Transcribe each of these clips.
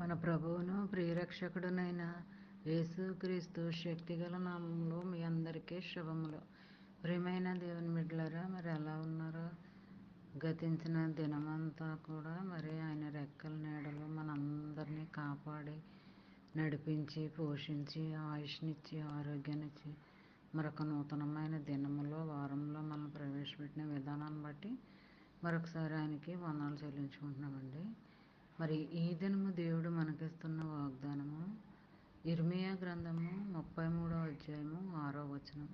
మన ప్రభువును ప్రియరక్షకుడునైన యేసుక్రీస్తు శక్తిగల నామంలో మీ అందరికీ శుభములు. ప్రియమైన దేవుని బిడ్డలారా, మరి ఎలా ఉన్నారో? గతించిన దినమంతా కూడా మరి ఆయన రెక్కల నీడలో మనందరినీ కాపాడి నడిపించి పోషించి ఆయుష్నిచ్చి ఆరోగ్యాన్నిచ్చి మరొక నూతనమైన దినములో వారంలో మనం ప్రవేశపెట్టిన విధానాన్ని బట్టి మరొకసారి ఆయనకి వందనాలు చెల్లించుకుంటున్నామండి. మరి ఈ దినము దేవుడు మనకిస్తున్న వాగ్దానము ఇర్మియా గ్రంథము 33వ అధ్యాయము 6వ వచనం.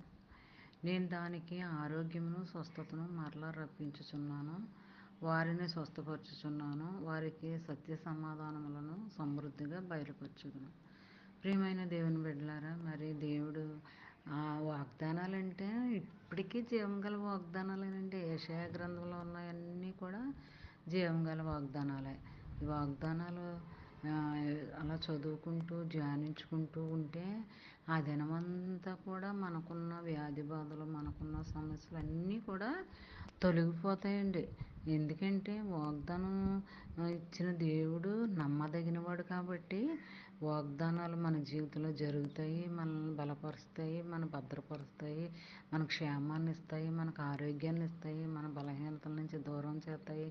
నేను దానికి ఆరోగ్యమును స్వస్థతను మరలా రప్పించుచున్నాను, వారిని స్వస్థపరచుచున్నాను, వారికి సత్య సమాధానములను సమృద్ధిగా బయలుపరచుదును. ప్రియమైన దేవుని బిడ్డలారా, మరి దేవుడు వాగ్దానాలంటే ఇప్పటికీ జీవం గల వాగ్దానాలేనండి. యెషయా గ్రంథంలో ఉన్నాయన్నీ కూడా జీవం గల వాగ్దానాలే. ఈ వాగ్దానాలు అలా చదువుకుంటూ ధ్యానించుకుంటూ ఉంటే ఆ దినమంతా కూడా మనకున్న వ్యాధి బాధలు, మనకున్న సమస్యలు అన్నీ కూడా తొలగిపోతాయండి. ఎందుకంటే వాగ్దానం ఇచ్చిన దేవుడు నమ్మదగినవాడు కాబట్టి వాగ్దానాలు మన జీవితంలో జరుగుతాయి, మనల్ని బలపరుస్తాయి, మన భద్రపరుస్తాయి, మన క్షేమాన్ని ఇస్తాయి, మనకు ఆరోగ్యాన్ని ఇస్తాయి, మన బలహీనతల నుంచి దూరం చేస్తాయి.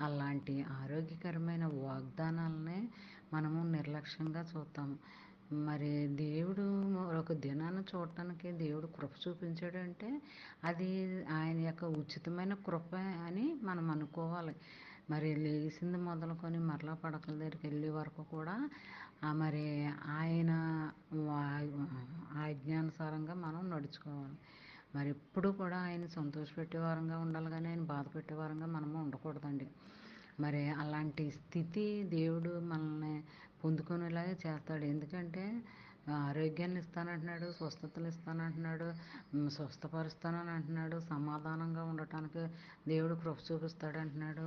అలాంటి ఆరోగ్యకరమైన వాగ్దానాలనే మనము నిర్లక్ష్యంగా చూస్తాము. మరి దేవుడు ఒక దినాన్ని చూడటానికి దేవుడు కృప చూపించాడంటే అది ఆయన యొక్క ఉచితమైన కృప అని మనం అనుకోవాలి. మరి లేచింది మొదలుకొని మరలా పడకల దగ్గరికి వెళ్ళే వరకు కూడా మరి ఆయన ఆజ్ఞానుసారంగా మనం నడుచుకోవాలి. మరి ఎప్పుడు కూడా ఆయన సంతోషపెట్టే వారంగా ఉండాలి, కానీ ఆయన బాధ పెట్టే వారంగా మనము ఉండకూడదండి. మరి అలాంటి స్థితి దేవుడు మనల్ని పొందుకునేలాగా చేస్తాడు. ఎందుకంటే ఆరోగ్యాన్ని ఇస్తానంటున్నాడు, స్వస్థతలు ఇస్తానంటున్నాడు, స్వస్థపరుస్తానని అంటున్నాడు, సమాధానంగా ఉండటానికి దేవుడు కృప చూపిస్తాడు అంటున్నాడు,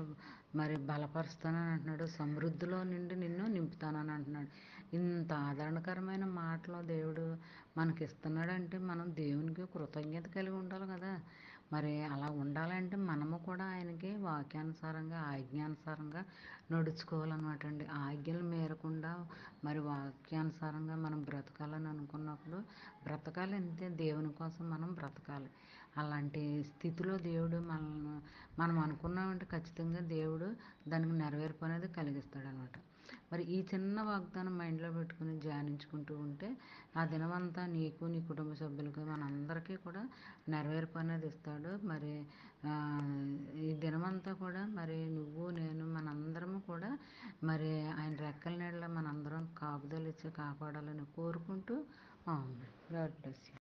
మరి బలపరుస్తానని అంటున్నాడు, సమృద్ధిలో నుండి నిన్ను నింపుతానని అంటున్నాడు. ఇంత ఆదరణకరమైన మాటలు దేవుడు మనకి ఇస్తున్నాడంటే మనం దేవునికి కృతజ్ఞత కలిగి ఉండాలి కదా. మరి అలా ఉండాలంటే మనము కూడా ఆయనకి వాక్యానుసారంగా ఆజ్ఞానుసారంగా నడుచుకోవాలన్నమాట అండి. ఆజ్ఞలు మేరకుండా మరి వాక్యానుసారంగా మనం బ్రతకాలని అనుకున్నప్పుడు బ్రతకాలి, అంతే. దేవుని కోసం మనం బ్రతకాలి. అలాంటి స్థితిలో దేవుడు మనం అనుకున్నామంటే ఖచ్చితంగా దేవుడు దానికి నెరవేర్పు అనేది కలిగిస్తాడనమాట. మరి ఈ చిన్న వాగ్దానం మైండ్లో పెట్టుకుని ధ్యానించుకుంటూ ఉంటే ఆ దినమంతా నీకు, నీ కుటుంబ సభ్యులకు, మనందరికీ కూడా నెరవేర్పు అనేది ఇస్తాడు. మరి ఈ దినమంతా కూడా మరి నువ్వు, నేను, మనందరము కూడా మరి ఆయన రెక్కల నీడలో మనందరం కాపుదలు ఇచ్చి కాపాడాలని కోరుకుంటూ గాడ్ బ్లెస్ యూ.